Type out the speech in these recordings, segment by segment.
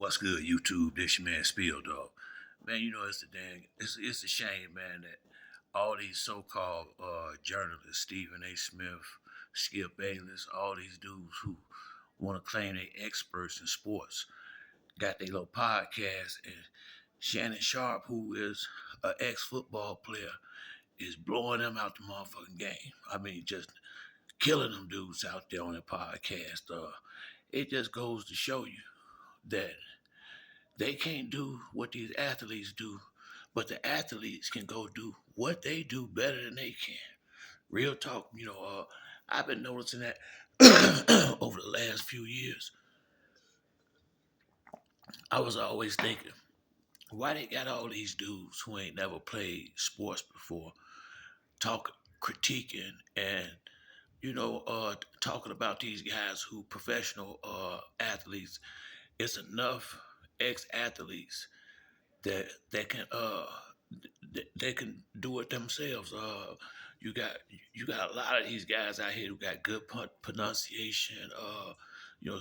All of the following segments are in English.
What's good, YouTube? This your man Spill Dog. Man, it's a shame, man, that all these so-called journalists, Stephen A. Smith, Skip Bayless, all these dudes who want to claim they experts in sports, got their little podcast, and Shannon Sharp, who is an ex-football player, is blowing them out the motherfucking game. I mean, just killing them dudes out there on their podcast. It just goes to show you that they can't do what these athletes do, but the athletes can go do what they do better than they can. Real talk, I've been noticing that over the last few years. I was always thinking, why they got all these dudes who ain't never played sports before talking, critiquing, and talking about these guys who professional athletes. It's enough ex-athletes that can they can do it themselves. You got you got a lot of these guys out here who got good pronunciation.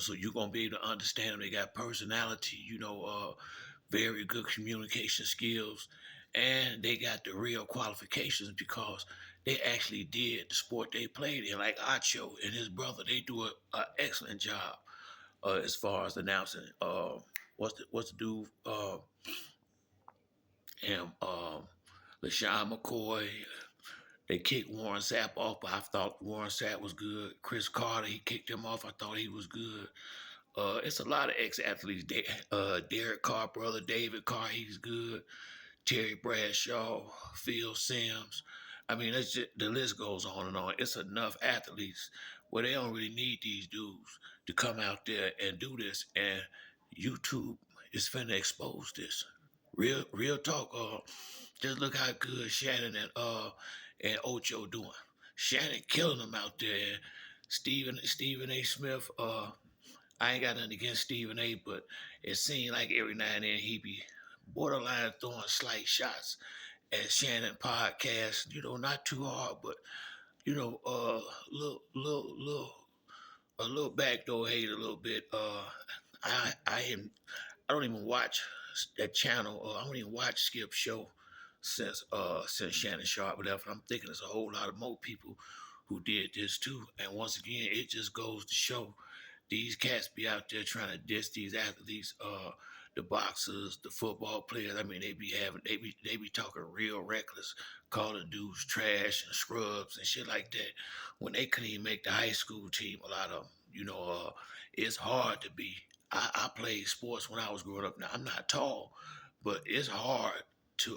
So you're gonna be able to understand them. They got personality. Very good communication skills, and they got the real qualifications because they actually did the sport they played in. Like Acho and his brother, they do an excellent job as far as announcing. What's the dude? Him, LaShawn McCoy. They kicked Warren Sapp off, but I thought Warren Sapp was good. Chris Carter, he kicked him off. I thought he was good. It's a lot of ex-athletes. Derek Carr, brother David Carr, he's good. Terry Bradshaw, Phil Simms. I mean, the list goes on and on. It's enough athletes where they don't really need these dudes to come out there and do this. And YouTube is finna expose this. Real talk. Just look how good Shannon and Ocho doing. Shannon killing them out there. Stephen A. Smith. I ain't got nothing against Stephen A. But it seemed like every now and then he be borderline throwing slight shots at Shannon podcast. Not too hard, but little a little backdoor hate a little bit. I don't even watch that channel. I don't even watch Skip show since Shannon Sharp, whatever. I'm thinking there's a whole lot of more people who did this too. And once again, it just goes to show these cats be out there trying to diss these athletes, the boxers, the football players. I mean, they be talking real reckless, calling dudes trash and scrubs and shit like that when they couldn't even make the high school team. A lot of them, it's hard to be. I played sports when I was growing up. Now I'm not tall, but it's hard to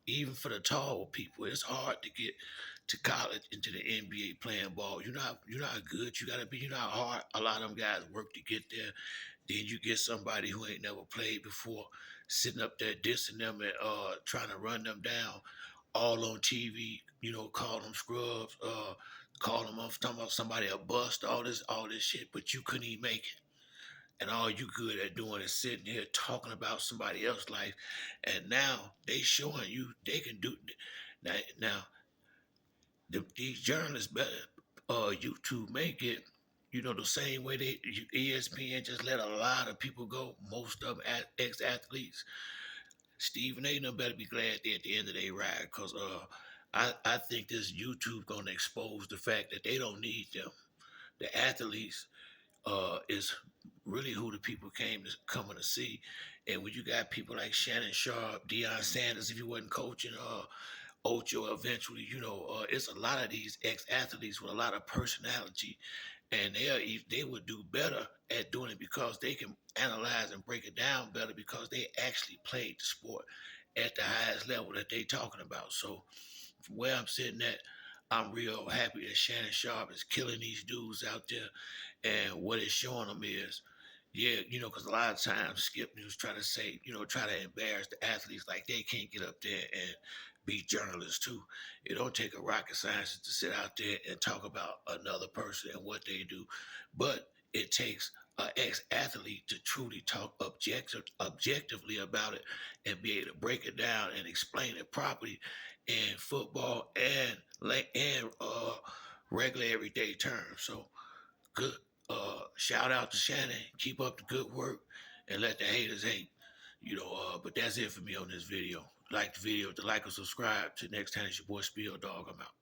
even for the tall people, it's hard to get to college into the NBA playing ball. You're not good. You gotta be. You know how hard a lot of them guys work to get there. Then you get somebody who ain't never played before, sitting up there dissing them and trying to run them down, all on TV. Call them scrubs. Call them off talking about somebody a bust. All this shit. But you couldn't even make it. And all you good at doing is sitting here talking about somebody else's life. And now they showing you they can do. Now these journalists better YouTube make it, the same way ESPN just let a lot of people go, most of them ex-athletes. Stephen A. them better be glad they're at the end of their ride, because I think this YouTube gonna expose the fact that they don't need them. The athletes is really who the people coming to see. And when you got people like Shannon Sharp, Deion Sanders, if you wasn't coaching, Ocho eventually, it's a lot of these ex-athletes with a lot of personality, and they would do better at doing it because they can analyze and break it down better because they actually played the sport at the highest level that they talking about. So from where I'm sitting at, I'm real happy that Shannon Sharp is killing these dudes out there, and what it's showing them is, yeah, because a lot of times Skip News try to say, try to embarrass the athletes like they can't get up there and be journalists too. It don't take a rocket scientist to sit out there and talk about another person and what they do, but it takes an ex-athlete to truly talk objectively about it and be able to break it down and explain it properly in football and regular everyday terms. So good. Shout out to Shannon. Keep up the good work. and let the haters hate. But that's it for me on this video. Like the video, to like or subscribe. Till next time, it's your boy Spill Dog. I'm out.